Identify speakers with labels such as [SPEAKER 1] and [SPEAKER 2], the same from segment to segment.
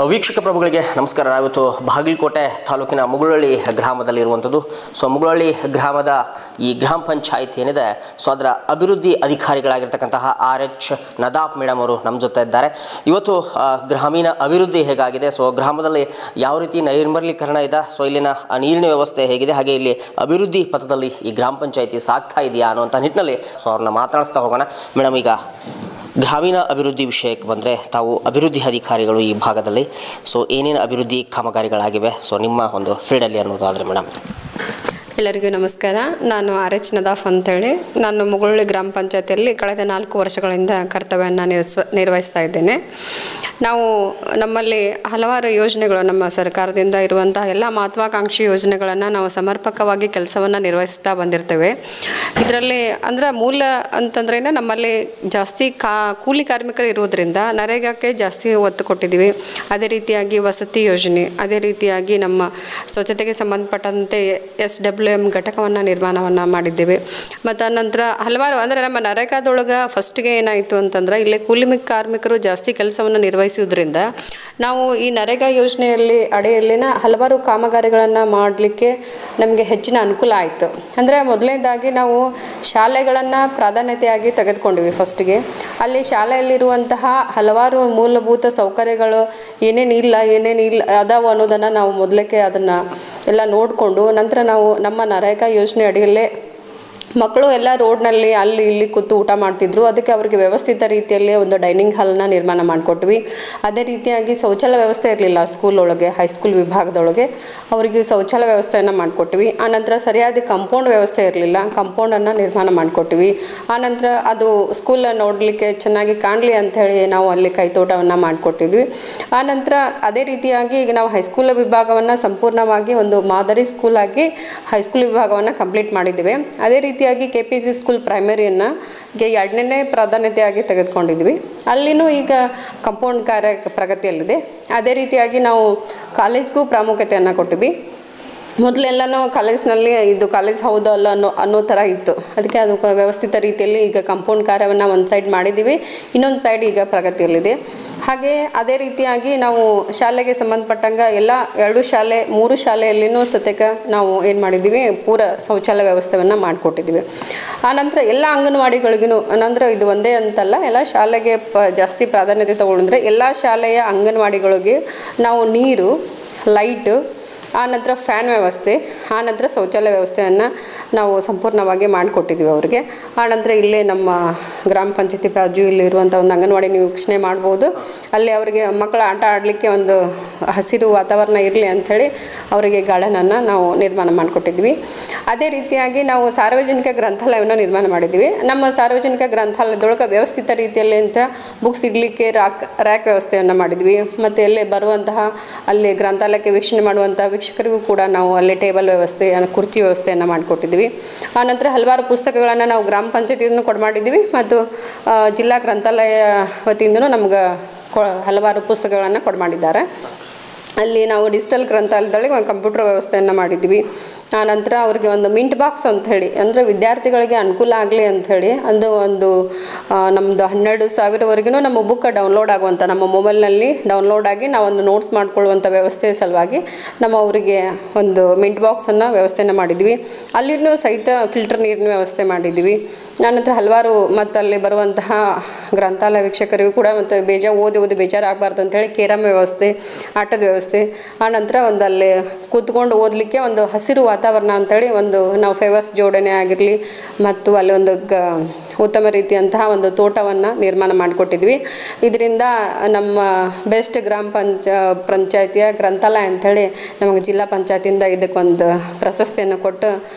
[SPEAKER 1] ವೀಕ್ಷಕ ಪ್ರಭುಗಳಿಗೆ ನಮಸ್ಕಾರ. ಇವತ್ತು ಬಾಗಲಕೋಟೆ ತಾಲೂಕಿನ ಮುಗುಳಳ್ಳಿ ಗ್ರಾಮದಲ್ಲಿರುವಂಥದ್ದು. ಮುಗುಳಳ್ಳಿ ಗ್ರಾಮದ ಈ ಗ್ರಾಮ ಪಂಚಾಯತ್ ಏನಿದೆ, ಅದರ ಅಭಿವೃದ್ಧಿ ಅಧಿಕಾರಿಗಳಾಗಿರ್ತಕ್ಕಂತಹ RH ನದಾಫ್ ಮೇಡಮ್ ಅವರು ನಮ್ಮ ಜೊತೆ ಇದ್ದಾರೆ. ಇವತ್ತು ಗ್ರಾಮೀಣ ಅಭಿವೃದ್ಧಿ ಹೇಗಾಗಿದೆ, ಗ್ರಾಮದಲ್ಲಿ ಯಾವ ರೀತಿ ನೈರ್ಮಲೀಕರಣ ಇದೆ, ಇಲ್ಲಿನ ನೀರಿನ ವ್ಯವಸ್ಥೆ ಹೇಗಿದೆ, ಹಾಗೆ ಇಲ್ಲಿ ಅಭಿವೃದ್ಧಿ ಪಥದಲ್ಲಿ ಈ ಗ್ರಾಮ ಪಂಚಾಯತಿ ಸಾಗ್ತಾ ಇದೆಯಾ ಅನ್ನುವಂಥ ನಿಟ್ಟಿನಲ್ಲಿ ಅವ್ರನ್ನ ಮಾತನಾಡಿಸ್ತಾ ಹೋಗೋಣ. ಮೇಡಮ್, ಈಗ ಗ್ರಾಮೀಣ ಅಭಿವೃದ್ಧಿ ವಿಷಯಕ್ಕೆ ಬಂದರೆ ತಾವು ಅಭಿವೃದ್ಧಿ ಅಧಿಕಾರಿಗಳು ಈ ಭಾಗದಲ್ಲಿ, ಏನೇನು ಅಭಿವೃದ್ಧಿ ಕಾಮಗಾರಿಗಳಾಗಿವೆ ನಿಮ್ಮ ಒಂದು ಫೀಲ್ಡಲ್ಲಿ ಅನ್ನೋದಾದರೆ ಮೇಡಮ್.
[SPEAKER 2] ಎಲ್ಲರಿಗೂ ನಮಸ್ಕಾರ. ನಾನು RH ನದಾಫ್ ಅಂತೇಳಿ, ನಾನು ಮುಗುಳಳ್ಳಿ ಗ್ರಾಮ ಪಂಚಾಯತಿಯಲ್ಲಿ ಕಳೆದ 4 ವರ್ಷಗಳಿಂದ ಕರ್ತವ್ಯವನ್ನು ನಿರ್ವಹಿಸ್ತಾ ಇದ್ದೇನೆ. ನಾವು ನಮ್ಮಲ್ಲಿ ಹಲವಾರು ಯೋಜನೆಗಳು, ನಮ್ಮ ಸರ್ಕಾರದಿಂದ ಇರುವಂತಹ ಎಲ್ಲ ಮಹತ್ವಾಕಾಂಕ್ಷಿ ಯೋಜನೆಗಳನ್ನು ನಾವು ಸಮರ್ಪಕವಾಗಿ ಕೆಲಸವನ್ನು ನಿರ್ವಹಿಸ್ತಾ ಬಂದಿರ್ತೇವೆ. ಇದರಲ್ಲಿ ಅಂದರೆ ಮೂಲ ಅಂತಂದ್ರೆ ನಮ್ಮಲ್ಲಿ ಜಾಸ್ತಿ ಕೂಲಿ ಕಾರ್ಮಿಕರು ಇರುವುದರಿಂದ ನರೇಗಾಕ್ಕೆ ಜಾಸ್ತಿ ಒತ್ತು ಕೊಟ್ಟಿದ್ದೀವಿ. ಅದೇ ರೀತಿಯಾಗಿ ವಸತಿ ಯೋಜನೆ, ಅದೇ ರೀತಿಯಾಗಿ ನಮ್ಮ ಸ್ವಚ್ಛತೆಗೆ ಸಂಬಂಧಪಟ್ಟಂತೆ SWM ಘಟಕವನ್ನು ನಿರ್ಮಾಣವನ್ನು ಮಾಡಿದ್ದೇವೆ. ಮತ್ತು ನಂತರ ಹಲವಾರು ಅಂದರೆ ನಮ್ಮ ನರೇಗಾದೊಳಗೆ ಫಸ್ಟ್ಗೆ ಏನಾಯಿತು ಅಂತಂದ್ರೆ, ಇಲ್ಲಿ ಕೂಲಿ ಕಾರ್ಮಿಕರು ಜಾಸ್ತಿ ಕೆಲಸವನ್ನು ನಿರ್ವಹಿಸುವುದರಿಂದ ನಾವು ಈ ನರೇಗಾ ಯೋಜನೆಯಲ್ಲಿ ಅಡಿಯಲ್ಲಿನ ಹಲವಾರು ಕಾಮಗಾರಿಗಳನ್ನು ಮಾಡಲಿಕ್ಕೆ ನಮಗೆ ಹೆಚ್ಚಿನ ಅನುಕೂಲ ಆಯಿತು. ಅಂದರೆ ಮೊದಲನೇದಾಗಿ ನಾವು ಶಾಲೆಗಳನ್ನು ಪ್ರಾಧಾನ್ಯತೆಯಾಗಿ ತೆಗೆದುಕೊಂಡಿವಿ. ಫಸ್ಟಿಗೆ ಅಲ್ಲಿ ಶಾಲೆಯಲ್ಲಿರುವಂತಹ ಹಲವಾರು ಮೂಲಭೂತ ಸೌಕರ್ಯಗಳು ಏನೇನಿಲ್ಲ ಅದಾವ ಅನ್ನೋದನ್ನು ನಾವು ಮೊದಲಕ್ಕೆ ಅದನ್ನು ಎಲ್ಲ ನೋಡಿಕೊಂಡು, ನಂತರ ನಾವು ನಮ್ಮ ನರೇಗಾ ಯೋಜನೆ ಅಡಿಯಲ್ಲೇ ಮಕ್ಕಳು ಎಲ್ಲ ರೋಡ್ನಲ್ಲಿ ಅಲ್ಲಿ ಇಲ್ಲಿ ಕೂತು ಊಟ ಮಾಡ್ತಿದ್ರು. ಅದಕ್ಕೆ ಅವರಿಗೆ ವ್ಯವಸ್ಥಿತ ರೀತಿಯಲ್ಲಿ ಒಂದು ಡೈನಿಂಗ್ ಹಾಲನ್ನು ನಿರ್ಮಾಣ ಮಾಡಿಕೊಟ್ವಿ. ಅದೇ ರೀತಿಯಾಗಿ ಶೌಚಾಲಯ ವ್ಯವಸ್ಥೆ ಇರಲಿಲ್ಲ ಸ್ಕೂಲ್ ಒಳಗೆ, ಹೈಸ್ಕೂಲ್ ವಿಭಾಗದೊಳಗೆ ಅವರಿಗೆ ಶೌಚಾಲಯ ವ್ಯವಸ್ಥೆಯನ್ನು ಮಾಡಿಕೊಟ್ವಿ. ಆನಂತರ ಸರಿಯಾದ ಕಾಂಪೌಂಡ್ ವ್ಯವಸ್ಥೆ ಇರಲಿಲ್ಲ, ಕಾಂಪೌಂಡನ್ನು ನಿರ್ಮಾಣ ಮಾಡಿಕೊಟ್ವಿ. ಆನಂತರ ಅದು ಸ್ಕೂಲ್ ನೋಡಲಿಕ್ಕೆ ಚೆನ್ನಾಗಿ ಕಾಣಲಿ ಅಂಥೇಳಿ ನಾವು ಅಲ್ಲಿ ಕೈತೋಟವನ್ನು ಮಾಡಿಕೊಟ್ಟಿದ್ವಿ. ಆನಂತರ ಅದೇ ರೀತಿಯಾಗಿ ಈಗ ನಾವು ಹೈಸ್ಕೂಲ್ ವಿಭಾಗವನ್ನು ಸಂಪೂರ್ಣವಾಗಿ ಒಂದು ಮಾದರಿ ಸ್ಕೂಲಾಗಿ ಹೈಸ್ಕೂಲ್ ವಿಭಾಗವನ್ನು ಕಂಪ್ಲೀಟ್ ಮಾಡಿದ್ದೇವೆ. ಅದೇ ರೀತಿಯಾಗಿ KPC ಸ್ಕೂಲ್ ಪ್ರೈಮರಿಯನ್ನು 2ನೇ ಪ್ರಾಧಾನ್ಯತೆಯಾಗಿ ತೆಗೆದುಕೊಂಡಿದ್ವಿ. ಅಲ್ಲಿನೂ ಈಗ ಕಾಂಪೌಂಡ್ ಕಾರ್ಯ ಪ್ರಗತಿಯಲ್ಲಿದೆ. ಅದೇ ರೀತಿಯಾಗಿ ನಾವು ಕಾಲೇಜ್ಗೂ ಪ್ರಾಮುಖ್ಯತೆಯನ್ನು ಕೊಟ್ಟಿವಿ. ಮೊದಲೆಲ್ಲನೂ ಕಾಲೇಜ್ನಲ್ಲಿ ಇದು ಕಾಲೇಜ್ ಹೌದು ಅಲ್ಲ ಅನ್ನೋ ಥರ ಇತ್ತು. ಅದಕ್ಕೆ ಅದು ವ್ಯವಸ್ಥಿತ ರೀತಿಯಲ್ಲಿ ಈಗ ಕಾಂಪೌಂಡ್ ಕಾರ್ಯವನ್ನು ಒಂದು ಸೈಡ್ ಮಾಡಿದ್ದೀವಿ, ಇನ್ನೊಂದು ಸೈಡ್ ಈಗ ಪ್ರಗತಿಯಲ್ಲಿದೆ. ಹಾಗೆ ಅದೇ ರೀತಿಯಾಗಿ ನಾವು ಶಾಲೆಗೆ ಸಂಬಂಧಪಟ್ಟಂಗೆ ಎಲ್ಲ 2 ಶಾಲೆ 3 ಶಾಲೆಯಲ್ಲಿನೂ ಸತ್ಯಕ್ಕೆ ನಾವು ಏನು ಮಾಡಿದ್ದೀವಿ, ಪೂರ ಶೌಚಾಲಯ ವ್ಯವಸ್ಥೆಯನ್ನು ಮಾಡಿಕೊಟ್ಟಿದ್ದೀವಿ. ಆನಂತರ ಎಲ್ಲ ಅಂಗನವಾಡಿಗಳಿಗೂ, ಅಂದರೆ ಇದು ಒಂದೇ ಅಂತಲ್ಲ, ಎಲ್ಲ ಶಾಲೆಗೆ ಜಾಸ್ತಿ ಪ್ರಾಧಾನ್ಯತೆ ತಗೊಂಡ್ರೆ ಎಲ್ಲ ಶಾಲೆಯ ಅಂಗನವಾಡಿಗಳಿಗೆ ನಾವು ನೀರು, ಲೈಟು, ಆನಂತರ ಫ್ಯಾನ್ ವ್ಯವಸ್ಥೆ, ಆನಂತರ ಶೌಚಾಲಯ ವ್ಯವಸ್ಥೆಯನ್ನು ನಾವು ಸಂಪೂರ್ಣವಾಗಿ ಮಾಡಿಕೊಟ್ಟಿದ್ವಿ ಅವರಿಗೆ. ಆನಂತರ ಇಲ್ಲೇ ನಮ್ಮ ಗ್ರಾಮ ಪಂಚಾಯತಿ ಬಾಜು ಇಲ್ಲಿರುವಂಥ ಒಂದು ಅಂಗನವಾಡಿ ನೀವು ವೀಕ್ಷಣೆ ಮಾಡ್ಬೋದು. ಅಲ್ಲಿ ಅವರಿಗೆ ಮಕ್ಕಳ ಆಟ ಆಡಲಿಕ್ಕೆ ಒಂದು ಹಸಿರು ವಾತಾವರಣ ಇರಲಿ ಅಂಥೇಳಿ ಅವರಿಗೆ ಗಾರ್ಡನನ್ನು ನಾವು ನಿರ್ಮಾಣ ಮಾಡಿಕೊಟ್ಟಿದ್ವಿ. ಅದೇ ರೀತಿಯಾಗಿ ನಾವು ಸಾರ್ವಜನಿಕ ಗ್ರಂಥಾಲಯವನ್ನು ನಿರ್ಮಾಣ ಮಾಡಿದ್ವಿ. ನಮ್ಮ ಸಾರ್ವಜನಿಕ ಗ್ರಂಥಾಲಯದೊಳಗೆ ವ್ಯವಸ್ಥಿತ ರೀತಿಯಲ್ಲಿ ಅಂತ ಬುಕ್ಸ್ ಇಡಲಿಕ್ಕೆ ರ್ಯಾಕ್ ವ್ಯವಸ್ಥೆಯನ್ನು ಮಾಡಿದ್ವಿ. ಮತ್ತು ಎಲ್ಲೇ ಬರುವಂತಹ ಅಲ್ಲಿ ಗ್ರಂಥಾಲಯಕ್ಕೆ ವೀಕ್ಷಣೆ ಮಾಡುವಂಥ ವೀಕ್ಷಕರಿಗೂ ಕೂಡ ನಾವು ಅಲ್ಲಿ ಟೇಬಲ್ ವ್ಯವಸ್ಥೆ, ಕುರ್ಚಿ ವ್ಯವಸ್ಥೆಯನ್ನು ಮಾಡಿಕೊಟ್ಟಿದ್ವಿ. ಆನಂತರ ಹಲವಾರು ಪುಸ್ತಕಗಳನ್ನು ನಾವು ಗ್ರಾಮ ಪಂಚಾಯತಿಯನ್ನು ಕೊಡ್ಮಾಡಿದ್ವಿ ಮತ್ತು ಜಿಲ್ಲಾ ಗ್ರಂಥಾಲಯ ವತಿಯಿಂದನೂ ನಮ್ಗೆ ಹಲವಾರು ಪುಸ್ತಕಗಳನ್ನು ಕೊಡ್ಮಾಡಿದ್ದಾರೆ. ಅಲ್ಲಿ ನಾವು ಡಿಜಿಟಲ್ ಗ್ರಂಥಾಲಯದೊಳಗೆ ಒಂದು ಕಂಪ್ಯೂಟರ್ ವ್ಯವಸ್ಥೆಯನ್ನು ಮಾಡಿದ್ವಿ. ಆನಂತರ ಅವ್ರಿಗೆ ಒಂದು ಮಿಂಟ್ ಬಾಕ್ಸ್ ಅಂಥೇಳಿ, ಅಂದರೆ ವಿದ್ಯಾರ್ಥಿಗಳಿಗೆ ಅನುಕೂಲ ಆಗಲಿ ಅಂಥೇಳಿ ಒಂದು ನಮ್ಮದು 12,000ವರೆಗೂ ನಮ್ಮ ಬುಕ್ ಡೌನ್ಲೋಡ್ ಆಗುವಂಥ, ನಮ್ಮ ಮೊಬೈಲ್ನಲ್ಲಿ ಡೌನ್ಲೋಡ್ ಆಗಿ ನಾವೊಂದು ನೋಟ್ಸ್ ಮಾಡ್ಕೊಳ್ಳುವಂಥ ವ್ಯವಸ್ಥೆ ಸಲುವಾಗಿ ನಮ್ಮ ಅವರಿಗೆ ಒಂದು ಮಿಂಟ್ ಬಾಕ್ಸನ್ನು ವ್ಯವಸ್ಥೆಯನ್ನು ಮಾಡಿದ್ವಿ. ಅಲ್ಲಿನೂ ಸಹಿತ ಫಿಲ್ಟರ್ ನೀರಿನ ವ್ಯವಸ್ಥೆ ಮಾಡಿದ್ವಿ. ಆನಂತರ ಹಲವಾರು ಮತ್ತು ಅಲ್ಲಿ ಬರುವಂತಹ ಗ್ರಂಥಾಲಯ ವೀಕ್ಷಕರಿಗೂ ಕೂಡ ಮತ್ತು ಓದಿ ಬೇಜಾರಾಗಬಾರ್ದು ಅಂಥೇಳಿ ಕೇರಮ್ ವ್ಯವಸ್ಥೆ, ಆಟದ ವ್ಯವಸ್ಥೆ, ಆನಂತರ ಒಂದು ಅಲ್ಲಿ ಕೂತ್ಕೊಂಡು ಓದಲಿಕ್ಕೆ ಒಂದು ಹಸಿರು ವಾತಾವರಣ ಅಂಥೇಳಿ ಒಂದು ನಾವು ಫೇವರ್ಸ್ ಜೋಡಣೆ ಆಗಿರಲಿ ಮತ್ತು ಅಲ್ಲಿ ಒಂದು ಉತ್ತಮ ರೀತಿಯಂತಹ ಒಂದು ತೋಟವನ್ನು ನಿರ್ಮಾಣ ಮಾಡಿಕೊಟ್ಟಿದ್ವಿ. ಇದರಿಂದ ನಮ್ಮ ಬೆಸ್ಟ್ ಗ್ರಾಮ ಪಂಚಾಯತಿಯ ಗ್ರಂಥಾಲಯ ಅಂಥೇಳಿ ನಮಗೆ ಜಿಲ್ಲಾ ಪಂಚಾಯತಿಯಿಂದ ಇದಕ್ಕೊಂದು ಪ್ರಶಸ್ತಿಯನ್ನು ಕೊಟ್ಟು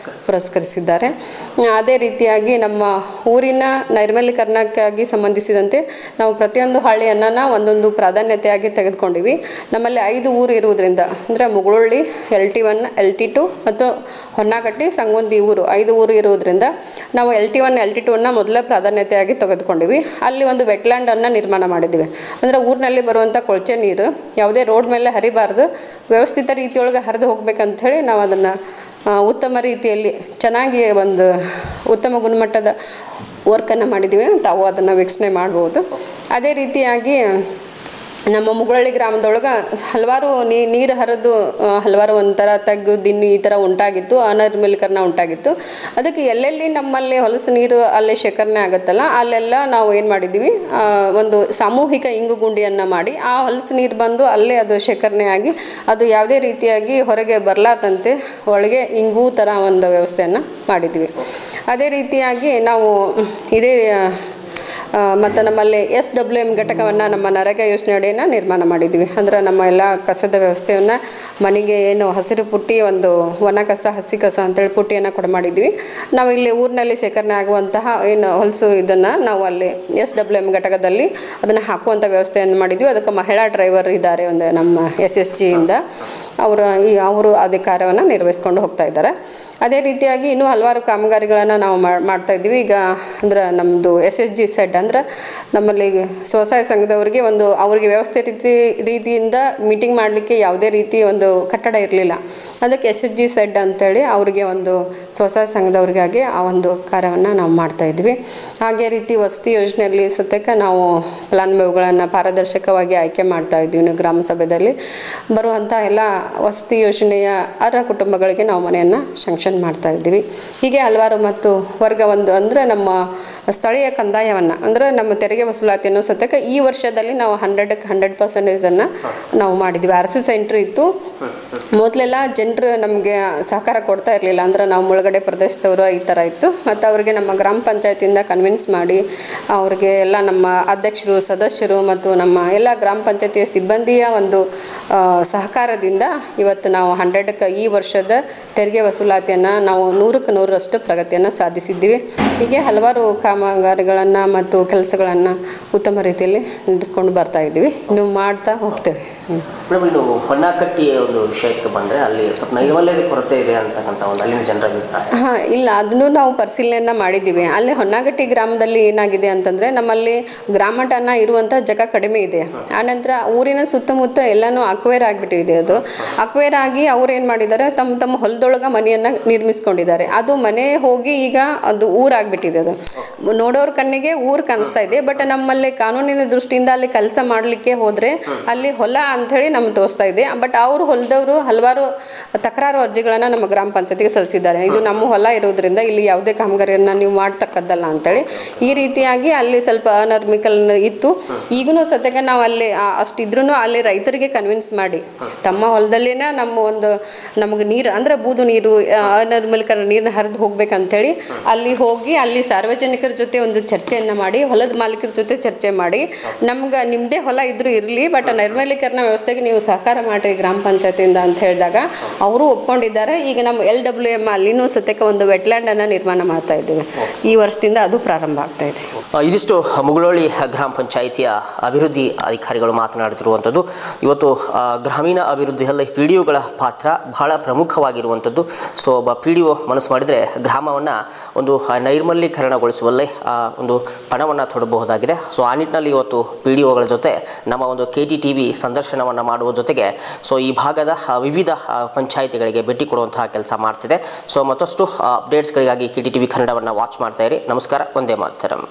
[SPEAKER 2] ಪುರಸ್ಕರಿಸಿದ್ದಾರೆ. ಅದೇ ರೀತಿಯಾಗಿ ನಮ್ಮ ಊರಿನ ನೈರ್ಮಲೀಕರಣಕ್ಕಾಗಿ ಸಂಬಂಧಿಸಿದಂತೆ ನಾವು ಪ್ರತಿಯೊಂದು ಹಳ್ಳಿಯನ್ನು ಒಂದೊಂದು ಪ್ರಾಧಾನ್ಯತೆಯಾಗಿ ತೆಗೆದುಕೊಂಡಿವಿ. ನಮ್ಮಲ್ಲಿ 5 ಊರು ಇರುವುದರಿಂದ, ಅಂದರೆ ಮುಗುಳಳ್ಳಿ, LT1, LT2 ಮತ್ತು ಹೊನ್ನಾಗಟ್ಟಿ, ಸಂಗೊಂದಿ ಊರು 5 ಊರು ಇರುವುದರಿಂದ ನಾವು LT1 LT2 ಮೊದಲ ಪ್ರಾಧಾನ್ಯತೆಯಾಗಿ ತೆಗೆದುಕೊಂಡಿವಿ. ಅಲ್ಲಿ ಒಂದು ವೆಟ್ಲ್ಯಾಂಡನ್ನು ನಿರ್ಮಾಣ ಮಾಡಿದ್ದೀವಿ. ಅಂದರೆ ಊರಿನಲ್ಲಿ ಬರುವಂಥ ಕೊಳಚೆ ನೀರು ಯಾವುದೇ ರೋಡ್ ಮೇಲೆ ಹರಿಬಾರ್ದು, ವ್ಯವಸ್ಥಿತ ರೀತಿಯೊಳಗೆ ಹರಿದು ಹೋಗ್ಬೇಕಂಥೇಳಿ ನಾವು ಅದನ್ನು ಉತ್ತಮ ರೀತಿಯಲ್ಲಿ ಚೆನ್ನಾಗಿ ಒಂದು ಉತ್ತಮ ಗುಣಮಟ್ಟದ ವರ್ಕನ್ನು ಮಾಡಿದ್ದೀವಿ. ತಾವು ಅದನ್ನು ವೀಕ್ಷಣೆ ಮಾಡ್ಬೋದು. ಅದೇ ರೀತಿಯಾಗಿ ನಮ್ಮ ಮುಗುಳಳ್ಳಿ ಗ್ರಾಮದೊಳಗೆ ಹಲವಾರು ನೀರು ಹರಿದು ಹಲವಾರು ಒಂಥರ ತಗ್ಗು ದಿನ್ನಿ ಈ ಥರ ಉಂಟಾಗಿತ್ತು, ಅನೈರ್ಮಲ್ಯೀಕರಣ ಉಂಟಾಗಿತ್ತು. ಅದಕ್ಕೆ ಎಲ್ಲೆಲ್ಲಿ ನಮ್ಮಲ್ಲಿ ಹೊಲಸು ನೀರು ಅಲ್ಲೇ ಶೇಖರಣೆ ಆಗುತ್ತಲ್ಲ ಅಲ್ಲೆಲ್ಲ ನಾವು ಏನು ಮಾಡಿದ್ವಿ, ಒಂದು ಸಾಮೂಹಿಕ ಇಂಗು ಗುಂಡಿಯನ್ನು ಮಾಡಿ ಆ ಹೊಲಸು ನೀರು ಬಂದು ಅಲ್ಲೇ ಅದು ಶೇಖರಣೆ ಆಗಿ ಅದು ಯಾವುದೇ ರೀತಿಯಾಗಿ ಹೊರಗೆ ಬರಲಾರ್ದಂತೆ ಒಳಗೆ ಇಂಗು ಥರ ಒಂದು ವ್ಯವಸ್ಥೆಯನ್ನು ಮಾಡಿದ್ವಿ. ಅದೇ ರೀತಿಯಾಗಿ ನಾವು ಇದೇ ಮತ್ತು ನಮ್ಮಲ್ಲಿ SWM ಘಟಕವನ್ನು ನಮ್ಮ ನರೇಗಾ ಯೋಜನೆ ಅಡಿಯನ್ನು ನಿರ್ಮಾಣ ಮಾಡಿದ್ವಿ. ಅಂದ್ರೆ ನಮ್ಮ ಎಲ್ಲ ಕಸದ ವ್ಯವಸ್ಥೆಯನ್ನು ಮನೆಗೆ ಏನು ಹಸಿರು ಪುಟ್ಟಿ, ಒಂದು ಒಣ ಕಸ ಹಸಿ ಕಸ ಅಂತೇಳಿ ಪುಟ್ಟಿಯನ್ನು ಕೂಡ ಮಾಡಿದ್ವಿ. ನಾವು ಇಲ್ಲಿ ಊರಿನಲ್ಲಿ ಶೇಖರಣೆ ಆಗುವಂತಹ ಏನು ಹೊಲಸು ಇದನ್ನು ನಾವು ಅಲ್ಲಿ SWM ಘಟಕದಲ್ಲಿ ಅದನ್ನು ಹಾಕುವಂಥ ವ್ಯವಸ್ಥೆಯನ್ನು ಮಾಡಿದ್ವಿ. ಅದಕ್ಕೆ ಮಹಿಳಾ ಡ್ರೈವರ್ ಇದ್ದಾರೆ ಒಂದು ನಮ್ಮ SSGಯಿಂದ, ಅವರು ಅದೇ ಕಾರ್ಯವನ್ನು ನಿರ್ವಹಿಸ್ಕೊಂಡು ಹೋಗ್ತಾ ಇದ್ದಾರೆ. ಅದೇ ರೀತಿಯಾಗಿ ಇನ್ನೂ ಹಲವಾರು ಕಾಮಗಾರಿಗಳನ್ನು ನಾವು ಮಾಡ್ತಾ ಇದ್ವಿ. ಈಗ ಅಂದ್ರೆ ನಮ್ಮದು SSG ಸೆಡ್ ಅಂದ್ರೆ ನಮ್ಮಲ್ಲಿ ಸ್ವಸಹಾಯ ಸಂಘದವರಿಗೆ ಒಂದು ಅವರಿಗೆ ವ್ಯವಸ್ಥೆ ರೀತಿಯಿಂದ ಮೀಟಿಂಗ್ ಮಾಡಲಿಕ್ಕೆ ಯಾವುದೇ ರೀತಿ ಒಂದು ಕಟ್ಟಡ ಇರಲಿಲ್ಲ. ಅದಕ್ಕೆ SSG ಸೆಡ್ ಅಂತೇಳಿ ಅವರಿಗೆ ಒಂದು ಸ್ವಸಹಾಯ ಸಂಘದವ್ರಿಗಾಗಿ ಆ ಒಂದು ಕಾರ್ಯವನ್ನು ನಾವು ಮಾಡ್ತಾ ಇದ್ವಿ. ಹಾಗೆ ರೀತಿ ವಸತಿ ಯೋಜನೆಯಲ್ಲಿ ಸದ್ಯಕ್ಕೆ ನಾವು ಫಲಾನುಭವಿಗಳನ್ನು ಪಾರದರ್ಶಕವಾಗಿ ಆಯ್ಕೆ ಮಾಡ್ತಾ ಇದ್ವಿ. ಗ್ರಾಮ ಸಭೆಯಲ್ಲಿ ಬರುವಂಥ ಎಲ್ಲ ವಸತಿ ಯೋಜನೆಯ ಅರ್ಹ ಕುಟುಂಬಗಳಿಗೆ ನಾವು ಮನೆಯನ್ನು ಶಾಂಕ್ಷನ್ ಮಾಡ್ತಾ ಇದ್ದೀವಿ. ಹೀಗೆ ಹಲವಾರು ಮತ್ತು ವರ್ಗ ಒಂದು ಅಂದರೆ ನಮ್ಮ ಸ್ಥಳೀಯ ಕಂದಾಯವನ್ನು ಅಂದರೆ ನಮ್ಮ ತೆರಿಗೆ ವಸೂಲಾತಿಯನ್ನು ಸದ್ಯಕ್ಕೆ ಈ ವರ್ಷದಲ್ಲಿ ನಾವು 100% ನಾವು ಮಾಡಿದ್ವಿ. RC ಸೆಂಟ್ರ್ ಇತ್ತು. ಮೊದಲೆಲ್ಲ ಜನರು ನಮಗೆ ಸಹಕಾರ ಕೊಡ್ತಾ ಇರಲಿಲ್ಲ, ಅಂದ್ರೆ ನಾವು ಮುಳುಗಡೆ ಪ್ರದೇಶದವರು ಈ ಥರ ಇತ್ತು. ಮತ್ತು ಅವರಿಗೆ ನಮ್ಮ ಗ್ರಾಮ ಪಂಚಾಯತಿಯಿಂದ ಕನ್ವಿನ್ಸ್ ಮಾಡಿ ಅವ್ರಿಗೆ ಎಲ್ಲ ನಮ್ಮ ಅಧ್ಯಕ್ಷರು, ಸದಸ್ಯರು ಮತ್ತು ನಮ್ಮ ಎಲ್ಲ ಗ್ರಾಮ ಪಂಚಾಯತಿಯ ಸಿಬ್ಬಂದಿಯ ಒಂದು ಸಹಕಾರದಿಂದ ಇವತ್ತು ನಾವು 100ಕ್ಕೆ ಈ ವರ್ಷದ ತೆರಿಗೆ ವಸೂಲಾತಿಯನ್ನು ನಾವು 100ಕ್ಕೆ 100ರಷ್ಟು ಪ್ರಗತಿಯನ್ನು ಸಾಧಿಸಿದ್ದೀವಿ. ಹೀಗೆ ಹಲವಾರು ಕಾಮಗಾರಿಗಳನ್ನು ಮತ್ತು ಕೆಲಸಗಳನ್ನು ಉತ್ತಮ ರೀತಿಯಲ್ಲಿ ನಡೆಸ್ಕೊಂಡು ಬರ್ತಾ ಇದ್ದೀವಿ, ಇನ್ನು ಮಾಡ್ತಾ ಹೋಗ್ತೇವೆ.
[SPEAKER 1] ಮೇಡಮ್, ಇನ್ನು ಹೊನ್ನಾಕಟ್ಟಿ ಒಂದು ವಿಷಯಕ್ಕೆ ಬಂದರೆ ಅಲ್ಲಿ ಸ್ವಲ್ಪ ನೈರ್ಮಲ್ಯದ ಕೊರತೆ ಇದೆ ಅಂತಕ್ಕಂಥ ಒಂದು ಅಲ್ಲಿನ ಜನರ ಅಭಿಪ್ರಾಯ.
[SPEAKER 2] ಇಲ್ಲ, ಅದನ್ನು ನಾವು ಪರಿಶೀಲನೆಯನ್ನು ಮಾಡಿದ್ದೀವಿ. ಅಲ್ಲಿ ಹೊನ್ನಾಗಟ್ಟಿ ಗ್ರಾಮದಲ್ಲಿ ಏನಾಗಿದೆ ಅಂತಂದರೆ ನಮ್ಮಲ್ಲಿ ಗ್ರಾಮಟನ ಇರುವಂಥ ಜಾಗ ಕಡಿಮೆ ಇದೆ. ಆನಂತರ ಊರಿನ ಸುತ್ತಮುತ್ತ ಎಲ್ಲನೂ ಅಕ್ವೇರ್ ಆಗಿಬಿಟ್ಟಿದೆ. ಅದು ಅಕ್ವೇರ್ ಆಗಿ ಅವ್ರು ಏನು ಮಾಡಿದ್ದಾರೆ, ತಮ್ಮ ಹೊಲದೊಳಗೆ ಮನೆಯನ್ನು ನಿರ್ಮಿಸ್ಕೊಂಡಿದ್ದಾರೆ. ಅದು ಮನೆ ಹೋಗಿ ಈಗ ಅದು ಊರಾಗ್ಬಿಟ್ಟಿದೆ. ಅದು ನೋಡೋರ ಕಣ್ಣಿಗೆ ಊರು ಕಾಣಿಸ್ತಾ ಇದೆ. ಬಟ್ ನಮ್ಮಲ್ಲಿ ಕಾನೂನಿನ ದೃಷ್ಟಿಯಿಂದ ಅಲ್ಲಿ ಕೆಲಸ ಮಾಡಲಿಕ್ಕೆ ಹೋದರೆ ಅಲ್ಲಿ ಹೊಲ ಅಂಥೇಳಿ ನಮ್ಗೆ ತೋರಿಸ್ತಾ ಇದೆ. ಬಟ್ ಅವರು ಹೊಲದವರು ಹಲವಾರು ತಕರಾರು ಅರ್ಜಿಗಳನ್ನು ನಮ್ಮ ಗ್ರಾಮ ಪಂಚಾಯತಿಗೆ ಸಲ್ಲಿಸಿದ್ದಾರೆ. ಇದು ನಮ್ಮ ಹೊಲ ಇರೋದ್ರಿಂದ ಇಲ್ಲಿ ಯಾವುದೇ ಕಾಮಗಾರಿಯನ್ನು ನೀವು ಮಾಡ್ತಕ್ಕದ್ದಲ್ಲ ಅಂತೇಳಿ. ಈ ರೀತಿಯಾಗಿ ಅಲ್ಲಿ ಸ್ವಲ್ಪ ಅನರ್ಮಿಕಲ್ ಇತ್ತು. ಈಗೂ ಸದ್ಯಕ್ಕೆ ನಾವು ಅಲ್ಲಿ ಅಷ್ಟಿದ್ರೂ ಅಲ್ಲಿ ರೈತರಿಗೆ ಕನ್ವಿನ್ಸ್ ಮಾಡಿ ತಮ್ಮ ಹೊಲದಲ್ಲಿನ ನಮಗೆ ನೀರು ಅಂದರೆ ಬೂದು ನೀರು ಅನರ್ಮಲೀಕರಣ ನೀರನ್ನ ಹರಿದು ಹೋಗ್ಬೇಕಂತೇಳಿ ಅಲ್ಲಿ ಹೋಗಿ ಅಲ್ಲಿ ಸಾರ್ವಜನಿಕರ ಜೊತೆ ಒಂದು ಚರ್ಚೆಯನ್ನು ಮಾಡಿ, ಹೊಲದ ಮಾಲೀಕರ ಜೊತೆ ಚರ್ಚೆ ಮಾಡಿ, ನಮ್ಗೆ ನಿಮ್ಮದೇ ಹೊಲ ಇದ್ರೂ ಇರಲಿ ಬಟ್ ನೈರ್ಮಲೀಕರಣ ವ್ಯವಸ್ಥೆಗೆ ನೀವು ಸಹಕಾರ ಮಾಡಿರಿ ಗ್ರಾಮ ಪಂಚಾಯತಿಯಿಂದ ಅಂತ ಹೇಳಿದಾಗ ಅವರು ಒಪ್ಕೊಂಡಿದ್ದಾರೆ. ಈಗ ನಮ್ಮ LWM ಅಲ್ಲಿನೂ ಸದ್ಯಕ್ಕೆ ಒಂದು ವೆಟ್ಲ್ಯಾಂಡನ್ನು ನಿರ್ಮಾಣ ಮಾಡ್ತಾ ಇದ್ದೀವಿ. ಈ ವರ್ಷದಿಂದ ಅದು ಪ್ರಾರಂಭ ಆಗ್ತಾ ಇದೆ.
[SPEAKER 1] ಇದಿಷ್ಟು ಮುಗುಳಳ್ಳಿ ಗ್ರಾಮ ಪಂಚಾಯಿತಿಯ ಅಭಿವೃದ್ಧಿ ಅಧಿಕಾರಿಗಳು ಮಾತನಾಡುತ್ತಿರುವಂಥದ್ದು. ಇವತ್ತು ಗ್ರಾಮೀಣ ಅಭಿವೃದ್ಧಿಯಲ್ಲಿ PDOಗಳ ಪಾತ್ರ ಬಹಳ ಪ್ರಮುಖವಾಗಿರುವಂಥದ್ದು. ಸೊ ಒಬ್ಬ PDO ಮನಸ್ಸು ಮಾಡಿದರೆ ಗ್ರಾಮವನ್ನು ಒಂದು ನೈರ್ಮಲೀಕರಣಗೊಳಿಸುವಲ್ಲೇ ಒಂದು ಪಣವನ್ನು ತೊಡಬಹುದಾಗಿದೆ. ಸೊ ಆ ನಿಟ್ಟಿನಲ್ಲಿ ಇವತ್ತು PDOಗಳ ಜೊತೆ ನಮ್ಮ ಒಂದು KTTV ಸಂದರ್ಶನವನ್ನು ಮಾಡುವ ಜೊತೆಗೆ ಸೊ ಈ ಭಾಗದ ವಿವಿಧ ಪಂಚಾಯಿತಿಗಳಿಗೆ ಭೇಟಿ ಕೊಡುವಂತಹ ಕೆಲಸ ಮಾಡ್ತಿದೆ. ಸೊ ಮತ್ತಷ್ಟು ಅಪ್ಡೇಟ್ಸ್ಗಳಿಗಾಗಿ KTTV ಕನ್ನಡವನ್ನು ವಾಚ್ ಮಾಡ್ತಾ ಇರಿ. ನಮಸ್ಕಾರ, ವಂದೇ ಮಾತರಂ.